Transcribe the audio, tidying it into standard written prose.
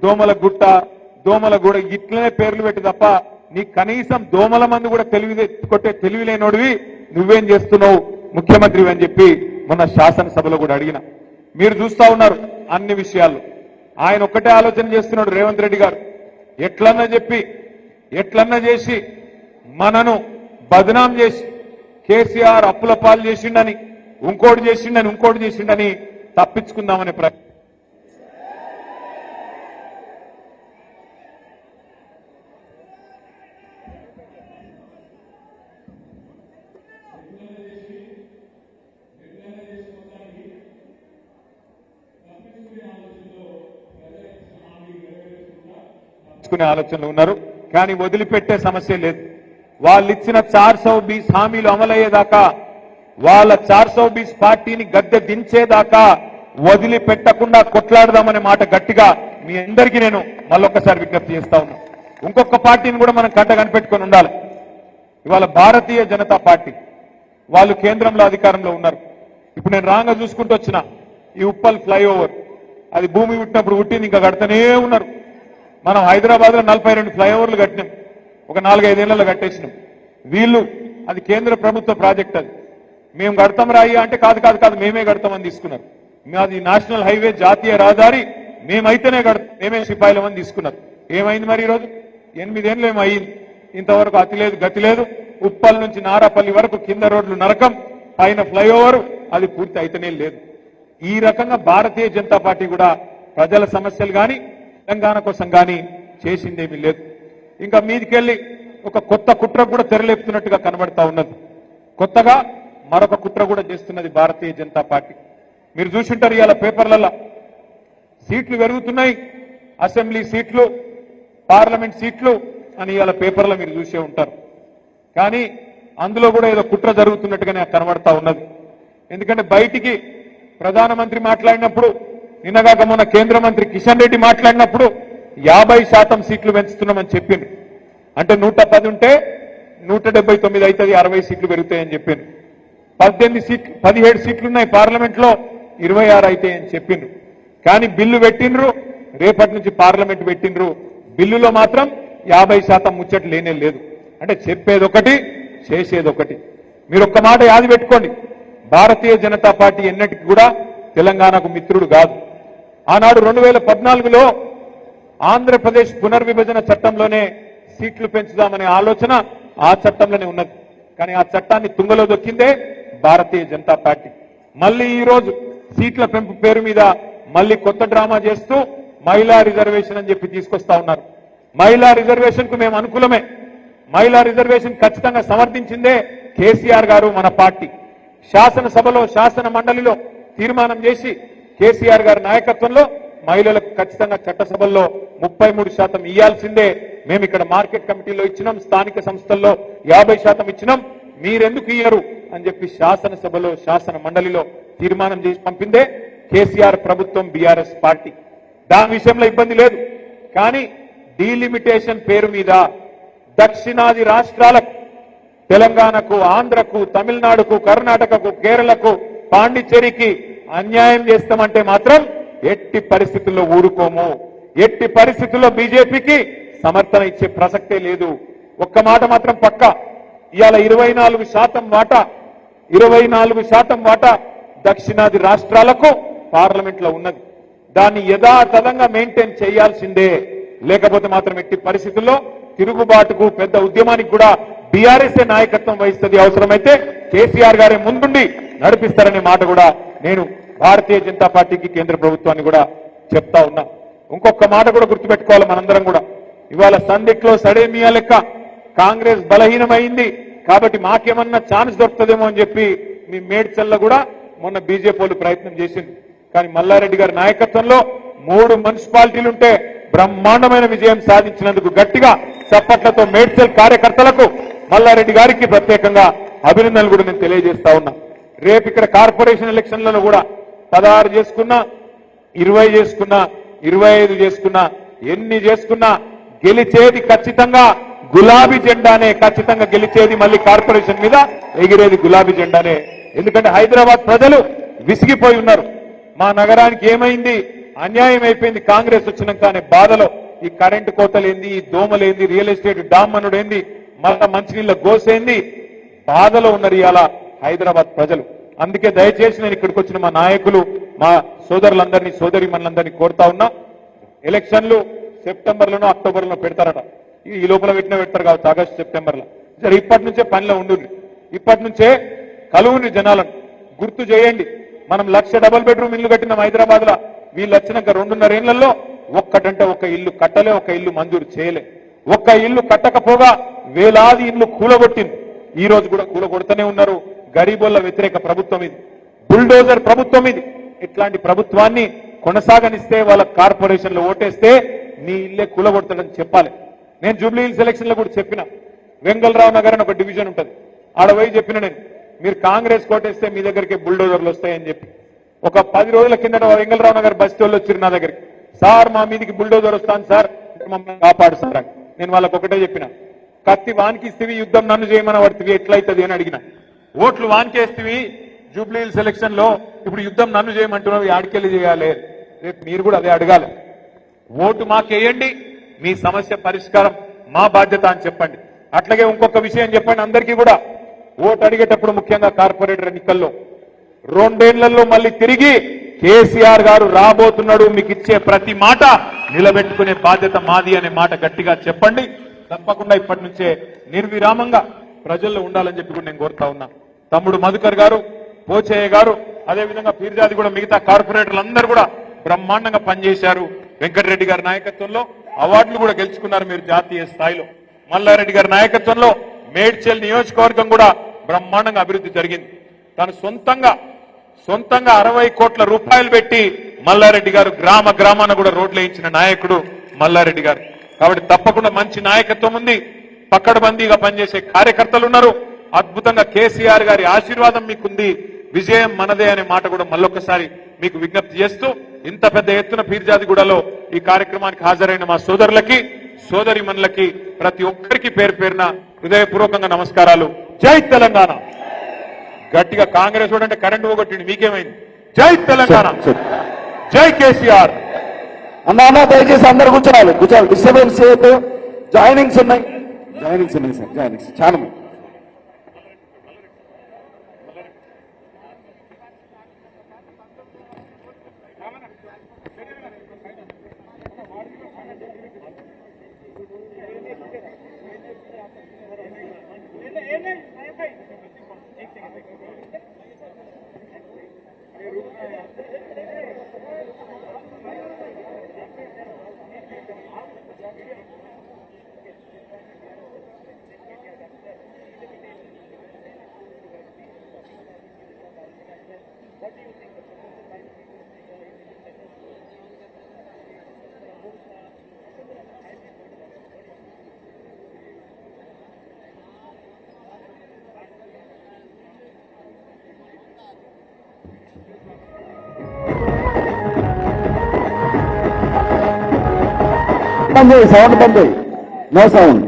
దోమల గుట్ట, దోమల గూడ ఇట్లనే పేర్లు పెట్టి తప్ప నీ కనీసం దోమల మంది కూడా కొట్టే తెలివి లేనోడివి నువ్వేం చేస్తున్నావు ముఖ్యమంత్రి అని చెప్పి మొన్న శాసనసభలో కూడా అడిగిన. మీరు చూస్తా ఉన్నారు అన్ని విషయాల్లో ఆయన ఒక్కటే ఆలోచన చేస్తున్నాడు రేవంత్ రెడ్డి గారు, ఎట్లన్నా చేసి మనను బదనాం చేసి కేసీఆర్ అప్పుల పాలు చేసిండని ఇంకోటి చేసిండని తప్పించుకుందామనే ప్రయత్నం. ఆలోచనలు ఉన్నారు కానీ వదిలిపెట్టే సమస్య లేదు. వాళ్ళు ఇచ్చిన 420 హామీలు అమలయ్యేదాకా, వాళ్ళ 420 పార్టీని గద్దె దించేదాకా వదిలిపెట్టకుండా కొట్లాడదామనే మాట గట్టిగా మీ అందరికీ నేను మళ్ళొక్కసారి విజ్ఞప్తి చేస్తా ఉన్నా. ఇంకొక పార్టీని కూడా మనం కంట కనిపెట్టుకొని ఉండాలి. ఇవాళ భారతీయ జనతా పార్టీ వాళ్ళు కేంద్రంలో అధికారంలో ఉన్నారు. ఇప్పుడు నేను రాంగా చూసుకుంటూ వచ్చిన ఈ ఉప్పల్ ఫ్లైఓవర్ అది భూమి పుట్టినప్పుడు పుట్టింది, ఇంకా కడతనే ఉన్నారు. మనం హైదరాబాద్ లో 42 ఫ్లైఓవర్లు కట్టినాం, ఒక 4-5 ఏళ్లలో కట్టేసినాం. వీళ్ళు అది కేంద్ర ప్రభుత్వ ప్రాజెక్ట్, అది మేము కడతాం రాయ్యా అంటే కాదు మేమే కడతామని తీసుకున్నారు. అది నేషనల్ హైవే జాతీయ రహదారి మేమైతేనే కడతాం, మేమే సిపాయిలమని తీసుకున్నారు. ఏమైంది మరి ఈరోజు? 8 ఏళ్ళు ఏమో అయ్యింది, ఇంతవరకు అతి లేదు గతి లేదు. ఉప్పల్ నుంచి నారాపల్లి వరకు కింద రోడ్లు నరకం, పైన ఫ్లైఓవర్ అది పూర్తి అయితేనే లేదు. ఈ రకంగా భారతీయ జనతా పార్టీ కూడా ప్రజల సమస్యలు కానీ తెలంగాణ కోసం కానీ చేసిందేమీ లేదు. ఇంకా మీదికెళ్ళి ఒక కొత్త కుట్ర కూడా తెరలేపుతున్నట్టుగా కనబడతా ఉన్నది. కొత్తగా మరొక కుట్ర కూడా చేస్తున్నది భారతీయ జనతా పార్టీ. మీరు చూసింటారు ఇవాళ పేపర్లలో సీట్లు పెరుగుతున్నాయి, అసెంబ్లీ సీట్లు, పార్లమెంట్ సీట్లు అని ఇవాళ పేపర్లో మీరు చూసే ఉంటారు. కానీ అందులో కూడా ఏదో కుట్ర జరుగుతున్నట్టుగానే కనబడతా ఉన్నది. ఎందుకంటే బయటికి ప్రధానమంత్రి మాట్లాడినప్పుడు, నిన్నగాక మొన్న కేంద్ర మంత్రి కిషన్ రెడ్డి మాట్లాడినప్పుడు 50% సీట్లు పెంచుతున్నామని చెప్పింది. అంటే 110 ఉంటే 179 అవుతుంది, 60 సీట్లు పెరుగుతాయని చెప్పింది. 17 సీట్లున్నాయి పార్లమెంట్ లో, 26 అవుతాయని చెప్పిండ్రు. కానీ బిల్లు పెట్టిండ్రు, రేపటి నుంచి పార్లమెంట్ పెట్టిండ్రు. బిల్లులో మాత్రం 50% ముచ్చట లేనే లేదు. అంటే చెప్పేదొకటి చేసేదొకటి. మీరు ఒక్క మాట యాది పెట్టుకోండి, భారతీయ జనతా పార్టీ ఎన్నటికి కూడా తెలంగాణకు మిత్రుడు కాదు. ఆనాడు 2014లో ఆంధ్రప్రదేశ్ పునర్విభజన చట్టంలోనే సీట్లు పెంచుదామనే ఆలోచన ఆ చట్టంలోనే ఉన్నది. కానీ ఆ చట్టాన్ని తుంగలో దొక్కిందే భారతీయ జనతా పార్టీ. మళ్ళీ ఈ రోజు సీట్ల పెంపు పేరు మీద మళ్ళీ కొత్త డ్రామా చేస్తూ మహిళా రిజర్వేషన్ అని చెప్పి తీసుకొస్తా ఉన్నారు. మహిళా రిజర్వేషన్ కు మేము అనుకూలమే. మహిళా రిజర్వేషన్ ఖచ్చితంగా సమర్థించిందే కేసీఆర్ గారు, మన పార్టీ. శాసనసభలో, శాసన మండలిలో తీర్మానం చేసి కేసీఆర్ గారి నాయకత్వంలో మహిళలకు ఖచ్చితంగా చట్టసభల్లో 33% ఇయ్యాల్సిందే. మేము ఇక్కడ మార్కెట్ కమిటీలో ఇచ్చినాం, స్థానిక సంస్థల్లో 50% ఇచ్చినాం, మీరెందుకు ఇయ్యరు అని చెప్పి శాసనసభలో, శాసన మండలిలో తీర్మానం చేసి పంపిందే కేసీఆర్ ప్రభుత్వం, బీఆర్ఎస్ పార్టీ. దాని విషయంలో ఇబ్బంది లేదు. కానీ డీలిమిటేషన్ పేరు మీద దక్షిణాది రాష్ట్రాలకు, తెలంగాణకు, ఆంధ్రకు, తమిళనాడుకు, కర్ణాటకకు, కేరళకు, పాండిచ్చేరికి అన్యాయం చేస్తామంటే మాత్రం ఎట్టి పరిస్థితుల్లో ఊరుకోము. ఎట్టి పరిస్థితుల్లో బీజేపీకి సమర్థన ఇచ్చే ప్రసక్తే లేదు. ఒక్క మాట మాత్రం పక్క, ఇవాళ 24% వాటా దక్షిణాది రాష్ట్రాలకు పార్లమెంట్ లో ఉన్నది. దాన్ని యథాతథంగా మెయింటైన్ చేయాల్సిందే. లేకపోతే మాత్రం ఎట్టి పరిస్థితుల్లో తిరుగుబాటుకు, పెద్ద ఉద్యమానికి కూడా బీఆర్ఎస్ఏ నాయకత్వం వహిస్తుంది. అవసరమైతే కేసీఆర్ గారే ముందుండి నడిపిస్తారనే మాట కూడా నేను భారతీయ జనతా పార్టీకి, కేంద్ర ప్రభుత్వాన్ని కూడా చెప్తా ఉన్నా. ఇంకొక మాట కూడా గుర్తుపెట్టుకోవాలి మనందరం కూడా. ఇవాళ సందిట్లో సడేమియా లెక్క కాంగ్రెస్ బలహీనమైంది కాబట్టి మాకేమన్నా ఛాన్స్ దొరుకుతుందేమో అని చెప్పి మీ మేడ్చల్లో కూడా మొన్న బీజేపీ వాళ్ళు ప్రయత్నం చేసింది. కానీ మల్లారెడ్డి గారి నాయకత్వంలో 3 మున్సిపాలిటీలుంటే బ్రహ్మాండమైన విజయం సాధించినందుకు గట్టిగా చప్పట్లతో మేడ్చల్ కార్యకర్తలకు, మల్లారెడ్డి గారికి ప్రత్యేకంగా అభినందనలు కూడా నేను తెలియజేస్తా ఉన్నా. రేపు ఇక్కడ కార్పొరేషన్ ఎలక్షన్లలో కూడా 16 చేసుకున్నా, 20 చేసుకున్నా, 25 చేసుకున్నా, ఎన్ని చేసుకున్నా గెలిచేది ఖచ్చితంగా గులాబీ జెండానే. ఖచ్చితంగా గెలిచేది మళ్ళీ కార్పొరేషన్ మీద ఎగిరేది గులాబీ జెండానే. ఎందుకంటే హైదరాబాద్ ప్రజలు విసిగిపోయి ఉన్నారు. మా నగరానికి ఏమైంది, అన్యాయం అయిపోయింది కాంగ్రెస్ వచ్చినాక అనే బాధలో ఈ కరెంటు కోతలేంది, ఈ దోమలేంది, రియల్ ఎస్టేట్ డామ్మనుడేంది, మళ్ళా మంచినీళ్ళ గోసేంది, బాధలో ఉన్నారు ఇవాళ హైదరాబాద్ ప్రజలు. అందుకే దయచేసి నేను ఇక్కడికి వచ్చిన మా నాయకులు, మా సోదరులందరినీ, సోదరిమణులందరినీ కోరుతా ఉన్నా, ఎలక్షన్లు సెప్టెంబర్లోనో అక్టోబర్లో పెడతారట. ఈ లోపల పెడతారు కావచ్చు, ఆగస్టు సెప్టెంబర్లో. సరే, ఇప్పటి నుంచే పనిలో ఉండుంది, ఇప్పటి నుంచే కలువుని జనాలను గుర్తు చేయండి. మనం 1,00,000 డబుల్ బెడ్రూమ్ ఇల్లు కట్టినాం హైదరాబాద్ లో. వీళ్ళు వచ్చినాక 2.5 ఏళ్లలో ఒక్కటంటే ఒక ఇల్లు కట్టలే, ఒక ఇల్లు మంజూరు చేయలే. ఒక్క ఇల్లు కట్టకపోగా వేలాది ఇల్లు కూలగొట్టింది. ఈ రోజు కూడా కూలగొడుతూనే ఉన్నారు. గరీబోళ్ల వ్యతిరేక ప్రభుత్వం ఇది, బుల్డోజర్ ప్రభుత్వం ఇది. ఇట్లాంటి ప్రభుత్వాన్ని కొనసాగనిస్తే, వాళ్ళ కార్పొరేషన్లు ఓటేస్తే నీ ఇల్లే కూలగొడతాడని చెప్పాలి. నేను జూబ్లీ హిల్స్ ఎలక్షన్ లో కూడా చెప్పిన, వెంగళరావు నగర్ అని ఒక డివిజన్ ఉంటుంది, ఆడ పోయి చెప్పిన నేను, మీరు కాంగ్రెస్ కోటేస్తే మీ దగ్గరికి బుల్డోజర్లు వస్తాయని చెప్పి. ఒక 10 రోజుల కిందట వెంగళరావు నగర్ బస్తీ వాళ్ళు వచ్చారు నా దగ్గరికి, సార్ మా మీదికి బుల్డోజర్ వస్తాను సార్, మమ్మల్ని కాపాడు సార్ అని. నేను వాళ్ళకి ఒకటే చెప్పిన, కత్తి వానికి ఇస్తేవి, యుద్ధం నన్ను చేయమని పడుతుంది, ఎట్లయితుంది అని అడిగిన. ఓట్లు వానికేస్తేవి జూబ్లీ హిల్స్ ఎలక్షన్ లో, ఇప్పుడు యుద్ధం నన్ను చేయమంటున్నావు, ఆడికెళ్ళి చేయాలి. రేపు మీరు కూడా అదే అడగాలి. ఓటు మాకేయండి, మీ సమస్య పరిష్కారం మా బాధ్యత అని చెప్పండి. అట్లాగే ఇంకొక విషయం చెప్పండి అందరికీ కూడా, ఓటు అడిగేటప్పుడు ముఖ్యంగా కార్పొరేటర్ ఎన్నికల్లో 2 ఏళ్లలో మళ్ళీ తిరిగి కేసీఆర్ గారు రాబోతున్నాడు, మీకు ఇచ్చే ప్రతి మాట నిలబెట్టుకునే బాధ్యత మాది అనే మాట గట్టిగా చెప్పండి. తప్పకుండా ఇప్పటి నుంచే నిర్విరామంగా ప్రజల్లో ఉండాలని చెప్పి కూడా నేను కోరుతా ఉన్నా. తమ్ముడు మధుకర్ గారు, పోచయ్య గారు, అదేవిధంగా పీర్జాది కూడా మిగతా కార్పొరేటర్లు అందరూ కూడా బ్రహ్మాండంగా పనిచేశారు. వెంకటరెడ్డి గారి నాయకత్వంలో అవార్డులు కూడా గెలుచుకున్నారు మీరు జాతీయ స్థాయిలో. మల్లారెడ్డి గారి నాయకత్వంలో మేడ్చల్ నియోజకవర్గం కూడా బ్రహ్మాండంగా అభివృద్ధి జరిగింది. తను సొంతంగా 60 కోట్ల రూపాయలు పెట్టి మల్లారెడ్డి గారు గ్రామాన కూడా రోడ్లు వేయించిన నాయకుడు మల్లారెడ్డి గారు. కాబట్టి తప్పకుండా మంచి నాయకత్వం ఉంది, పక్కడబందీగా పనిచేసే కార్యకర్తలు ఉన్నారు. అద్భుతంగా కేసీఆర్ గారి ఆశీర్వాదం మీకుంది, విజయం మనదే అనే మాట కూడా మళ్ళొకసారి మీకు విజ్ఞప్తి చేస్తూ, ఇంత పెద్ద ఎత్తున పీర్జాదిగూడలో ఈ కార్యక్రమానికి హాజరైన మా సోదరులకి, సోదరిమణులకి ప్రతి ఒక్కరికి పేరు పేరున హృదయపూర్వకంగా నమస్కారాలు. జై తెలంగాణ. గట్టిగా కాంగ్రెస్ అంటే కరెంటు పోగొట్టింది, మీకేమైంది? జై తెలంగాణ, జై కేసీఆర్. అన్నా దయచేసి అందరు కూర్చోవాలి, డిస్టర్బెన్స్ చేయొద్దు. జాయినింగ్స్ ఉన్నాయి సార్, జాయినింగ్స్ చాలా మంది. సౌండ్ బంద్, నో సౌండ్.